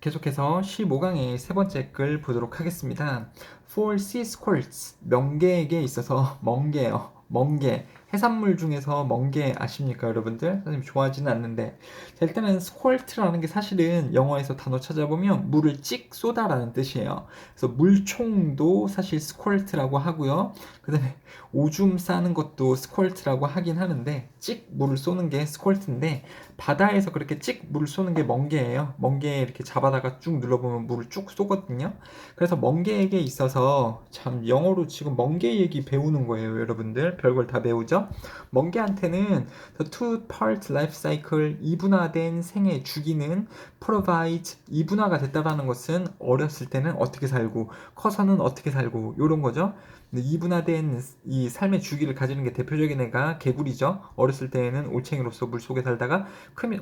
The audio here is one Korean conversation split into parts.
계속해서 15강의 세 번째 글 보도록 하겠습니다. For sea squirts, 멍게에게 있어서 멍게요. 멍게. 해산물 중에서 멍게 아십니까, 여러분들? 선생님 좋아하지는 않는데. 자, 일단은 squirt라는 게 사실은 영어에서 단어 찾아보면 물을 찍 쏘다라는 뜻이에요. 그래서 물총도 사실 squirt라고 하고요. 그 다음에 오줌 싸는 것도 squirt라고 하긴 하는데, 찍 물을 쏘는 게 squirt인데, 바다에서 그렇게 찍 물을 쏘는 게 멍게예요. 멍게 이렇게 잡아다가 쭉 눌러보면 물을 쭉 쏘거든요. 그래서 멍게에게 있어서 참 영어로 지금 멍게 얘기 배우는 거예요, 여러분들. 별걸 다 배우죠? 멍게한테는 the two-part life cycle, 이분화된 생애 주기는 provide, 이분화가 됐다라는 것은 어렸을 때는 어떻게 살고 커서는 어떻게 살고 이런 거죠. 이분화된 이 삶의 주기를 가지는 게 대표적인 애가 개구리죠. 어렸을 때에는 올챙이로서 물속에 살다가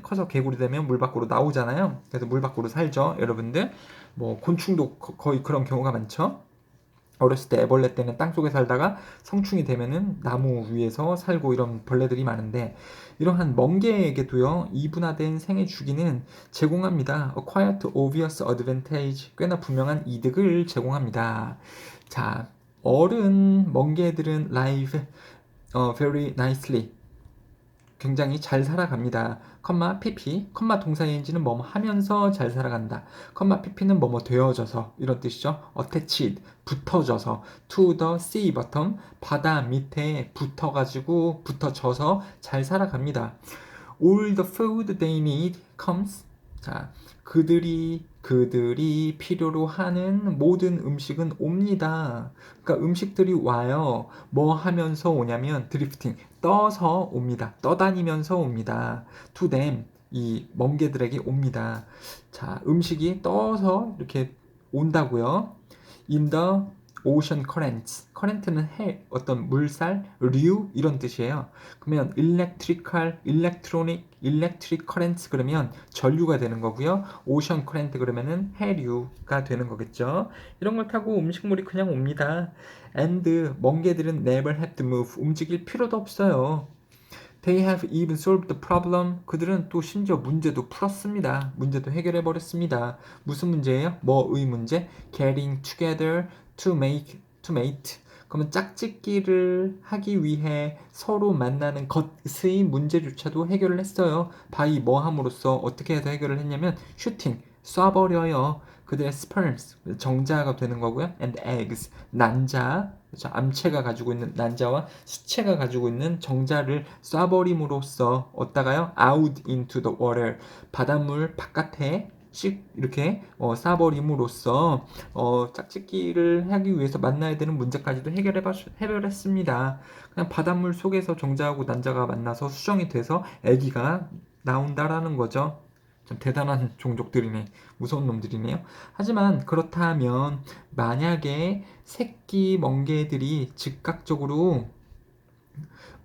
커서 개구리 되면 물 밖으로 나오잖아요. 그래서 물 밖으로 살죠, 여러분들. 뭐 곤충도 거의 그런 경우가 많죠. 어렸을 때 애벌레 때는 땅속에 살다가 성충이 되면은 나무 위에서 살고 이런 벌레들이 많은데, 이러한 멍게에게도요 이분화된 생애 주기는 제공합니다. A quite obvious advantage, 꽤나 분명한 이득을 제공합니다. 자, 어른 멍게들은 live very nicely, 굉장히 잘 살아갑니다. 컴마 PP, 컴마 동사인지는 뭐뭐 하면서 잘 살아간다. 컴마 PP는 뭐뭐 되어져서 이런 뜻이죠. attached, 붙어져서 to the sea bottom, 바다 밑에 붙어가지고 붙어져서 잘 살아갑니다. All the food they need comes. 자, 그들이 필요로 하는 모든 음식은 옵니다. 그러니까 음식들이 와요. 뭐 하면서 오냐면 드리프팅, 떠서 옵니다. 떠다니면서 옵니다. To them, 이 멍게들에게 옵니다. 자, 음식이 떠서 이렇게 온다고요. In the ocean currents. current는 어떤 물살, 류 이런 뜻이에요. 그러면 electrical, electronic, electric currents 그러면 전류가 되는 거고요. ocean current 그러면은 해류가 되는 거겠죠. 이런 걸 타고 음식물이 그냥 옵니다. And 멍게들은 never have to move. 움직일 필요도 없어요. They have even solved the problem. 그들은 또 심지어 문제도 풀었습니다. 문제도 해결해 버렸습니다. 무슨 문제예요? 뭐의 문제? Getting together to mate. 그러면 짝짓기를 하기 위해 서로 만나는 것의 문제조차도 해결을 했어요. by 뭐 함으로써 어떻게 해서 해결을 했냐면 shooting, 쏴버려요. 그들의 sperms, 정자가 되는 거고요. and eggs, 난자, 그렇죠? 암체가 가지고 있는 난자와 수체가 가지고 있는 정자를 쏴버림으로써 어디다가요? out into the water, 바닷물 바깥에 씩 이렇게 쏴버림으로써 짝짓기를 하기 위해서 만나야 되는 문제까지도 해결했습니다. 그냥 바닷물 속에서 정자하고 난자가 만나서 수정이 돼서 아기가 나온다라는 거죠. 좀 대단한 종족들이네. 무서운 놈들이네요. 하지만 그렇다면 만약에 새끼 멍게들이 즉각적으로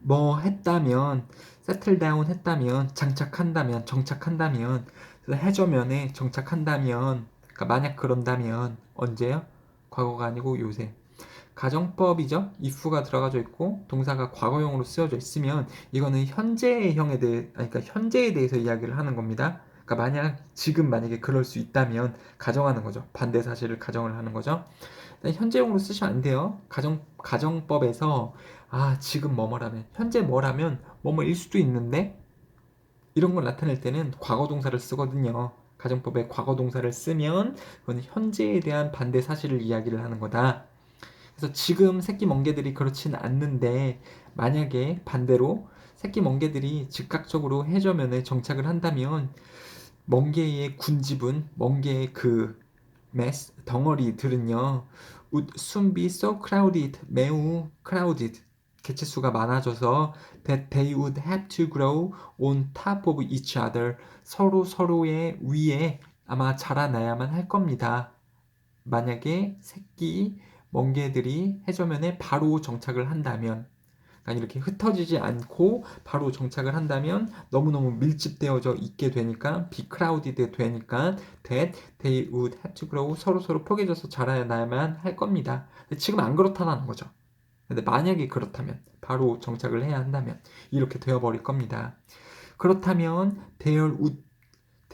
뭐 했다면, 세틀 다운 했다면, 정착한다면, 그래서 해저면에 정착한다면, 그러니까 만약 그런다면 언제요? 과거가 아니고 요새. 가정법이죠. if가 들어가져 있고 동사가 과거형으로 쓰여져 있으면 이거는 현재형에 대해, 그러니까 현재에 대해서 이야기를 하는 겁니다. 그러니까 만약에 그럴 수 있다면 가정하는 거죠. 반대 사실을 가정을 하는 거죠. 현재형으로 쓰시면 안 돼요. 가정법에서 지금 뭐뭐라면, 현재 뭐라면 뭐뭐일 수도 있는데, 이런 걸 나타낼 때는 과거 동사를 쓰거든요. 가정법에 과거 동사를 쓰면 그건 현재에 대한 반대 사실을 이야기를 하는 거다. 그래서 지금 새끼 멍게들이 그렇진 않는데, 만약에 반대로 새끼 멍게들이 즉각적으로 해저면에 정착을 한다면 멍게의 군집은, 멍게의 그 덩어리들은요 would soon be so crowded, 매우 crowded, 개체수가 많아져서 that they would have to grow on top of each other, 서로의 위에 아마 자라나야만 할 겁니다. 만약에 새끼 멍게들이 해저면에 바로 정착을 한다면, 그러니까 이렇게 흩어지지 않고 바로 정착을 한다면 너무너무 밀집되어져 있게 되니까, 비크라우디드 되니까 that they would have to grow, 서로 포개져서 자라나야만 할 겁니다. 근데 지금 안 그렇다는 거죠. 근데 만약에 그렇다면, 바로 정착을 해야 한다면 이렇게 되어버릴 겁니다. 그렇다면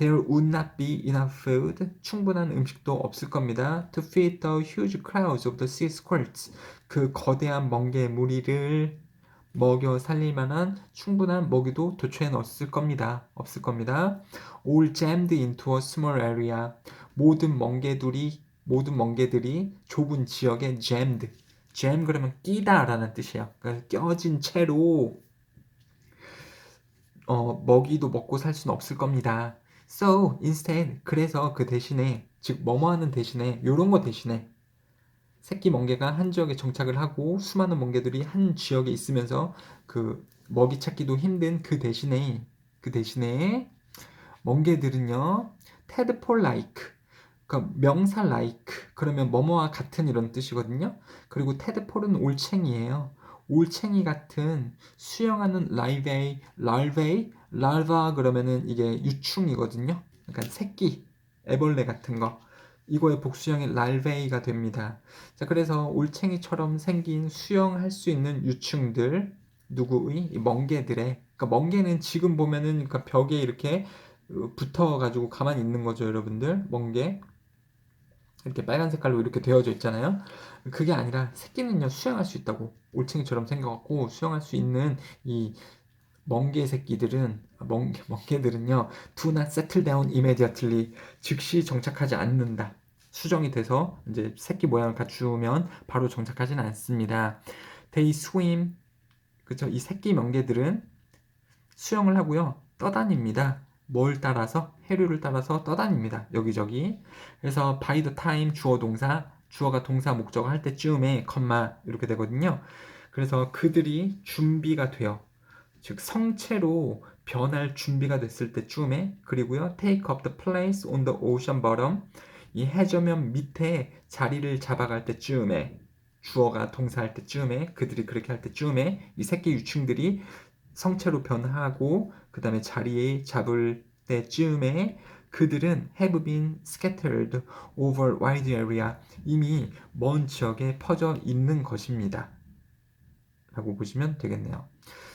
There would not be enough food. 충분한 음식도 없을 겁니다. To feed the huge crowds of the sea squirts. 그 거대한 멍게 무리를 먹여 살릴 만한 충분한 먹이도 도처에 없을 겁니다. 없을 겁니다. All jammed into a small area. 모든 멍게들이 좁은 지역에 jammed. jam 그러면 끼다라는 뜻이에요. 그러니까 껴진 채로 먹이도 먹고 살 수는 없을 겁니다. So instead, 그래서 그 대신에, 즉 뭐뭐하는 대신에, 요런 거 대신에 새끼 멍게가 한 지역에 정착을 하고 수많은 멍게들이 한 지역에 있으면서 그 먹이 찾기도 힘든 그 대신에 멍게들은요, tadpole like, 그러니까 명사 like 그러면 뭐뭐와 같은 이런 뜻이거든요. 그리고 tadpole은 올챙이에요. 올챙이 같은 수영하는 larva 그러면은 이게 유충이거든요. 그러니까 새끼, 애벌레 같은 거. 이거의 복수형이 larvae가 됩니다. 자, 그래서 올챙이처럼 생긴 수영할 수 있는 유충들, 누구의? 이 멍게들의. 그러니까 멍게는 지금 보면은 그러니까 벽에 이렇게 붙어가지고 가만히 있는 거죠, 여러분들. 멍게. 이렇게 빨간 색깔로 이렇게 되어져 있잖아요. 그게 아니라 새끼는요, 수영할 수 있다고. 올챙이처럼 생겨갖고 수영할 수 있는 이 멍게들은요, do not settle down immediately. 즉시 정착하지 않는다. 수정이 돼서 이제 새끼 모양을 갖추면 바로 정착하지는 않습니다. They swim. 그죠? 이 새끼 멍게들은 수영을 하고요. 떠다닙니다. 뭘 따라서? 해류를 따라서 떠다닙니다. 여기저기. 그래서 by the time 주어 동사, 주어가 동사 목적어 할 때쯤에 컴마 이렇게 되거든요. 그래서 그들이 준비가 돼요. 즉 성체로 변할 준비가 됐을 때쯤에, 그리고요 take up the place on the ocean bottom, 이 해저면 밑에 자리를 잡아갈 때쯤에, 주어가 동사할 때쯤에, 그들이 그렇게 할 때쯤에 이 새끼 유충들이 성체로 변하고 그 다음에 자리에 잡을 때쯤에 그들은 have been scattered over wide area, 이미 먼 지역에 퍼져 있는 것입니다. 라고 보시면 되겠네요.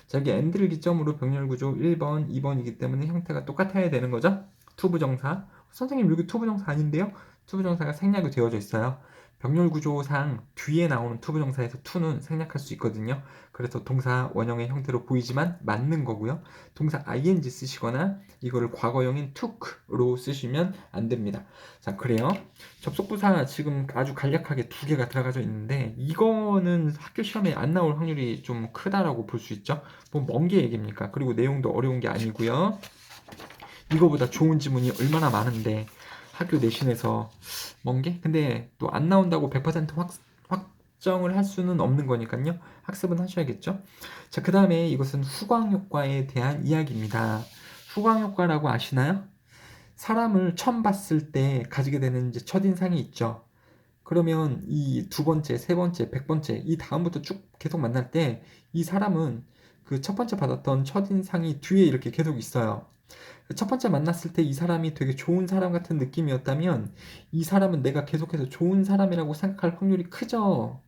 자, 여기 and를 기점으로 병렬 구조 1번, 2번이기 때문에 형태가 똑같아야 되는 거죠. 투부정사. 선생님 여기 투부정사 아닌데요? 투부정사가 생략이 되어져 있어요. 병렬 구조상 뒤에 나오는 투부정사에서 to는 생략할 수 있거든요. 그래서 동사 원형의 형태로 보이지만 맞는 거고요. 동사 ing 쓰시거나 이거를 과거형인 took로 쓰시면 안 됩니다. 자, 그래요. 접속부사 지금 아주 간략하게 두 개가 들어가져 있는데 이거는 학교 시험에 안 나올 확률이 좀 크다라고 볼 수 있죠. 뭐 먼 게 얘기입니까? 그리고 내용도 어려운 게 아니고요. 이거보다 좋은 지문이 얼마나 많은데 학교 내신에서 먼 게? 근데 또 안 나온다고 100% 확정을 할 수는 없는 거니까요. 학습은 하셔야겠죠. 자, 그 다음에 이것은 후광 효과에 대한 이야기입니다. 후광 효과라고 아시나요? 사람을 처음 봤을 때 가지게 되는 이제 첫인상이 있죠. 그러면 이 두 번째, 세 번째, 100번째 이 다음부터 쭉 계속 만날 때 이 사람은 그 첫 번째 받았던 첫인상이 뒤에 이렇게 계속 있어요. 첫 번째 만났을 때 이 사람이 되게 좋은 사람 같은 느낌이었다면 이 사람은 내가 계속해서 좋은 사람이라고 생각할 확률이 크죠.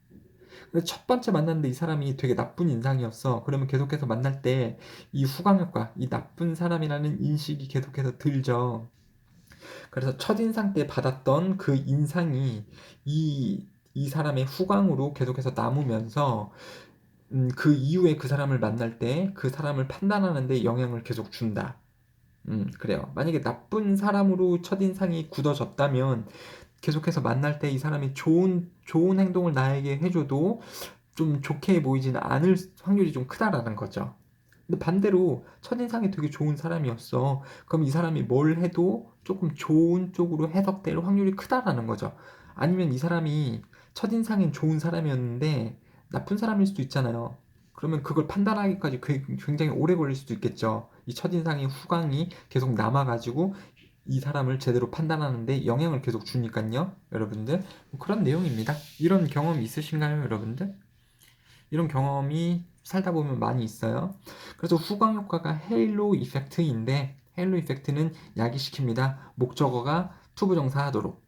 근데 첫 번째 만났는데 이 사람이 되게 나쁜 인상이었어. 그러면 계속해서 만날 때 이 후광효과, 이 나쁜 사람이라는 인식이 계속해서 들죠. 그래서 첫인상 때 받았던 그 인상이 이 사람의 후광으로 계속해서 남으면서 그 이후에 그 사람을 만날 때 그 사람을 판단하는데 영향을 계속 준다. 그래요. 만약에 나쁜 사람으로 첫인상이 굳어졌다면 계속해서 만날 때 이 사람이 좋은 행동을 나에게 해줘도 좀 좋게 보이지는 않을 확률이 좀 크다라는 거죠. 근데 반대로 첫인상이 되게 좋은 사람이었어. 그럼 이 사람이 뭘 해도 조금 좋은 쪽으로 해석될 확률이 크다라는 거죠. 아니면 이 사람이 첫인상엔 좋은 사람이었는데 나쁜 사람일 수도 있잖아요. 그러면 그걸 판단하기까지 굉장히 오래 걸릴 수도 있겠죠. 이 첫인상의 후광이 계속 남아가지고 이 사람을 제대로 판단하는데 영향을 계속 주니까요. 여러분들. 뭐 그런 내용입니다. 이런 경험 있으신가요, 여러분들? 이런 경험이 살다 보면 많이 있어요. 그래서 후광 효과가 헬로 이펙트인데 헬로 이펙트는 야기시킵니다. 목적어가 투부정사 하도록.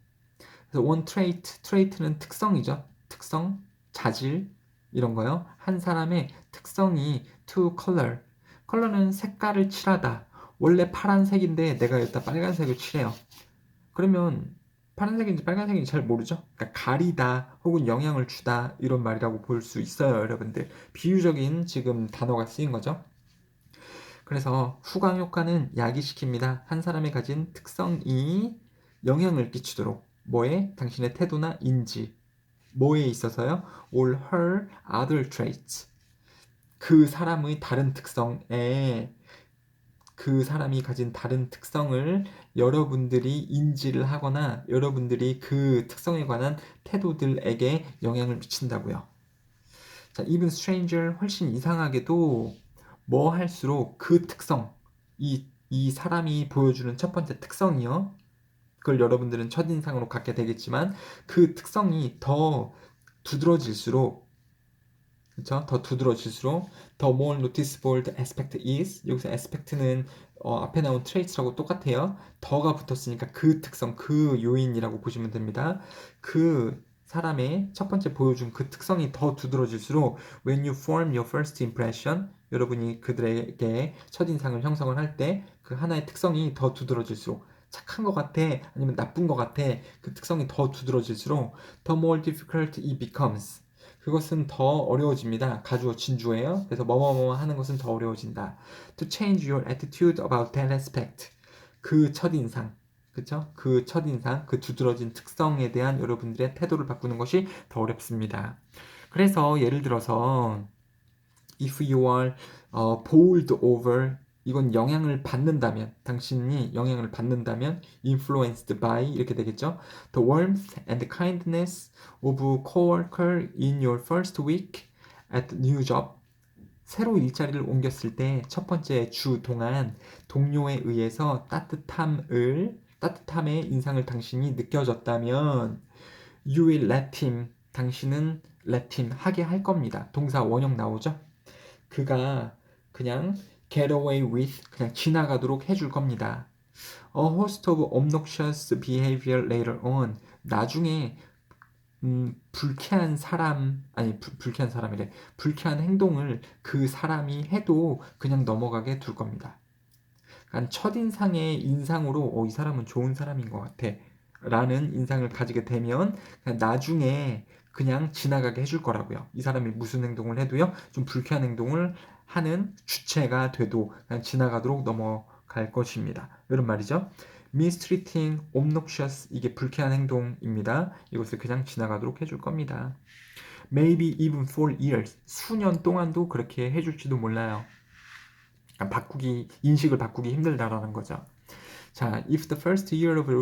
그래서 one trait는 특성이죠. 특성, 자질 이런 거요. 한 사람의 특성이 to color. 컬러는 색깔을 칠하다. 원래 파란색인데 내가 여기다 빨간색을 칠해요. 그러면 파란색인지 빨간색인지 잘 모르죠? 그러니까 가리다 혹은 영향을 주다 이런 말이라고 볼 수 있어요, 여러분들. 비유적인 지금 단어가 쓰인 거죠. 그래서 후광 효과는 야기시킵니다. 한 사람이 가진 특성이 영향을 끼치도록 뭐에? 당신의 태도나 인지 뭐에 있어서요? All her other traits. 그 사람의 다른 특성에 그 사람이 가진 다른 특성을 여러분들이 인지를 하거나 여러분들이 그 특성에 관한 태도들에게 영향을 미친다고요. 자, even stranger 훨씬 이상하게도 뭐 할수록 그 특성, 이 사람이 보여주는 첫 번째 특성이요. 그걸 여러분들은 첫인상으로 갖게 되겠지만 그 특성이 더 두드러질수록 그쵸? 더 두드러질수록 the more noticeable the aspect is 여기서 aspect는 앞에 나온 traits라고 똑같아요. 더가 붙었으니까 그 특성, 그 요인이라고 보시면 됩니다. 그 사람의 첫 번째 보여준 그 특성이 더 두드러질수록 when you form your first impression 여러분이 그들에게 첫인상을 형성을 할 때 그 하나의 특성이 더 두드러질수록 착한 것 같아 아니면 나쁜 것 같아 그 특성이 더 두드러질수록 the more difficult it becomes 그것은 더 어려워집니다. 가주어 진주예요. 그래서 뭐뭐뭐 하는 것은 더 어려워진다. To change your attitude about that aspect. 그 첫인상. 그쵸? 그 첫인상, 그 두드러진 특성에 대한 여러분들의 태도를 바꾸는 것이 더 어렵습니다. 그래서 예를 들어서 if you are bowled over 이건 영향을 받는다면 당신이 영향을 받는다면 influenced by 이렇게 되겠죠. The warmth and kindness of coworker in your first week at the new job 새로 일자리를 옮겼을 때 첫 번째 주 동안 동료에 의해서 따뜻함의 인상을 당신이 느껴졌다면 you will let him 당신은 let him 하게 할 겁니다. 동사 원형 나오죠? 그가 그냥 get away with 그냥 지나가도록 해줄 겁니다. A host of obnoxious behavior later on 나중에 불쾌한 사람 아니 불쾌한 사람이래 불쾌한 행동을 그 사람이 해도 그냥 넘어가게 둘 겁니다. 그러니까 첫인상의 인상으로 이 사람은 좋은 사람인 것 같아 라는 인상을 가지게 되면 그냥 나중에 그냥 지나가게 해줄 거라고요. 이 사람이 무슨 행동을 해도요 좀 불쾌한 행동을 하는 주체가 돼도 그냥 지나가도록 넘어갈 것입니다. 이런 말이죠. mistreating, obnoxious 이게 불쾌한 행동입니다. 이것을 그냥 지나가도록 해줄 겁니다. Maybe even for years 수년 동안도 그렇게 해줄지도 몰라요. 인식을 바꾸기 힘들다라는 거죠. 자, if the first year of a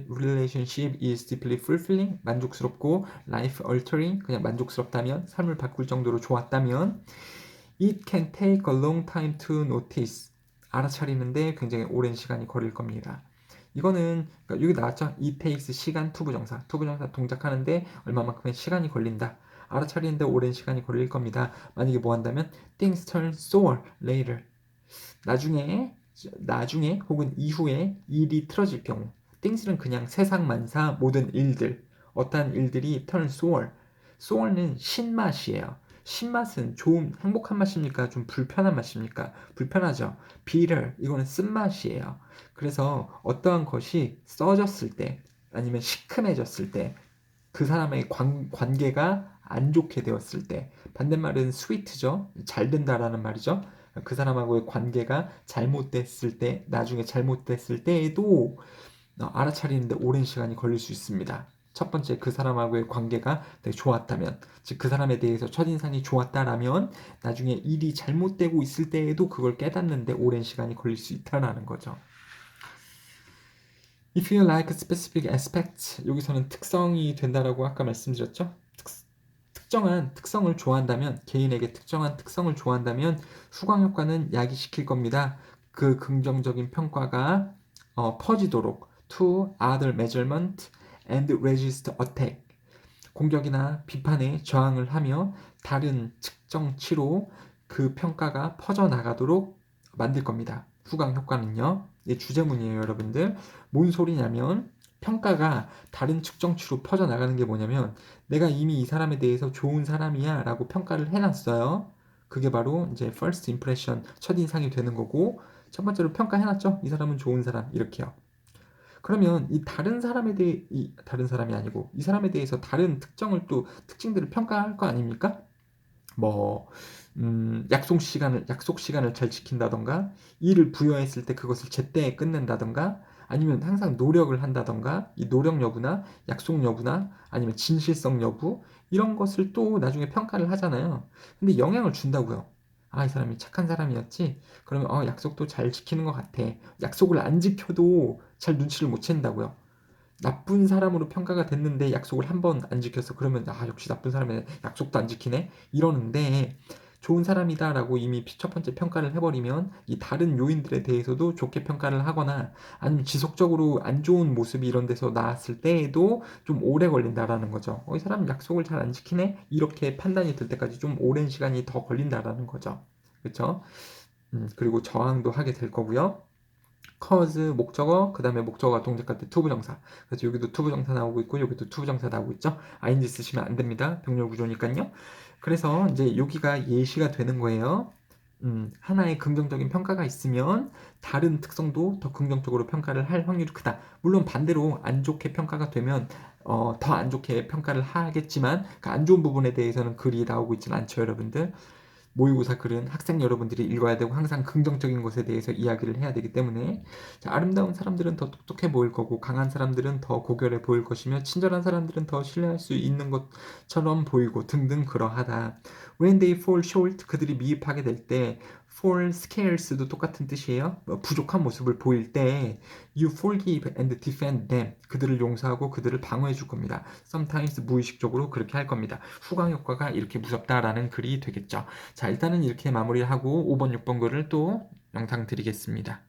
relationship is deeply fulfilling, 만족스럽고 life altering, 그냥 만족스럽다면, 삶을 바꿀 정도로 좋았다면, it can take a long time to notice. 알아차리는데 굉장히 오랜 시간이 걸릴 겁니다. 이거는 그러니까 여기 나왔죠. it takes 시간 투부정사. 투부정사 동작하는데 얼마만큼의 시간이 걸린다. 알아차리는데 오랜 시간이 걸릴 겁니다. 만약에 뭐 한다면 things turn sour later. 나중에 혹은 이후에 일이 틀어질 경우 things는 그냥 세상 만사 모든 일들 어떠한 일들이 turn sour sour는 신맛이에요. 신맛은 좋은 행복한 맛입니까? 좀 불편한 맛입니까? 불편하죠. bitter 이거는 쓴맛이에요. 그래서 어떠한 것이 써졌을 때 아니면 시큼해졌을 때 그 사람의 관계가 안 좋게 되었을 때 반대말은 sweet죠. 잘 된다라는 말이죠. 그 사람하고의 관계가 잘못됐을 때, 나중에 잘못됐을 때에도 알아차리는데 오랜 시간이 걸릴 수 있습니다. 첫 번째, 그 사람하고의 관계가 되게 좋았다면, 즉 그 사람에 대해서 첫인상이 좋았다라면, 나중에 일이 잘못되고 있을 때에도 그걸 깨닫는데 오랜 시간이 걸릴 수 있다라는 거죠. If you like specific aspects, 여기서는 특성이 된다라고 아까 말씀드렸죠? 특정한 특성을 좋아한다면 개인에게 특정한 특성을 좋아한다면 후광 효과는 야기시킬 겁니다. 그 긍정적인 평가가 퍼지도록 to other measurement and resist attack 공격이나 비판에 저항을 하며 다른 측정치로 그 평가가 퍼져나가도록 만들 겁니다. 후광 효과는요. 이 주제문이에요, 여러분들. 뭔 소리냐면 평가가 다른 측정치로 퍼져나가는 게 뭐냐면 내가 이미 이 사람에 대해서 좋은 사람이야 라고 평가를 해놨어요. 그게 바로 이제 first impression, 첫인상이 되는 거고 첫 번째로 평가해놨죠. 이 사람은 좋은 사람 이렇게요. 그러면 이 다른 사람에 대해 이 다른 사람이 아니고 이 사람에 대해서 다른 특징들을 평가할 거 아닙니까? 뭐 약속 시간을 잘 지킨다던가 일을 부여했을 때 그것을 제때 끝낸다던가 아니면 항상 노력을 한다던가 이 노력 여부나 약속 여부나 아니면 진실성 여부 이런 것을 또 나중에 평가를 하잖아요. 근데 영향을 준다고요. 아, 이 사람이 착한 사람이었지? 그러면 약속도 잘 지키는 것 같아. 약속을 안 지켜도 잘 눈치를 못 챈다고요. 나쁜 사람으로 평가가 됐는데 약속을 한 번 안 지켰어. 그러면 역시 나쁜 사람이네. 약속도 안 지키네. 이러는데 좋은 사람이다라고 이미 첫 번째 평가를 해버리면 이 다른 요인들에 대해서도 좋게 평가를 하거나 아니면 지속적으로 안 좋은 모습이 이런 데서 나왔을 때에도 좀 오래 걸린다라는 거죠. 이 사람 약속을 잘 안 지키네. 이렇게 판단이 될 때까지 좀 오랜 시간이 더 걸린다라는 거죠. 그렇죠? 그리고 저항도 하게 될 거고요. cause 목적어, 그 다음에 목적어가 동작할 때 투부정사. 그래서 여기도 투부정사 나오고 있고 여기도 투부정사 나오고 있죠. ing 쓰시면 안 됩니다. 병렬 구조니까요. 그래서 이제 여기가 예시가 되는 거예요. 하나의 긍정적인 평가가 있으면 다른 특성도 더 긍정적으로 평가를 할 확률이 크다. 물론 반대로 안 좋게 평가가 되면 더 안 좋게 평가를 하겠지만 그 안 좋은 부분에 대해서는 글이 나오고 있지는 않죠, 여러분들. 모의고사 글은 학생 여러분들이 읽어야 되고 항상 긍정적인 것에 대해서 이야기를 해야 되기 때문에 자, 아름다운 사람들은 더 똑똑해 보일 거고 강한 사람들은 더 고결해 보일 것이며 친절한 사람들은 더 신뢰할 수 있는 것처럼 보이고 등등 그러하다. When they fall short 그들이 미흡하게 될 때 fall scarce도 똑같은 뜻이에요. 부족한 모습을 보일 때 you forgive and defend them 그들을 용서하고 그들을 방어해 줄 겁니다. sometimes 무의식적으로 그렇게 할 겁니다. 후광 효과가 이렇게 무섭다라는 글이 되겠죠. 자, 일단은 이렇게 마무리하고 5번, 6번 글을 또 영상 드리겠습니다.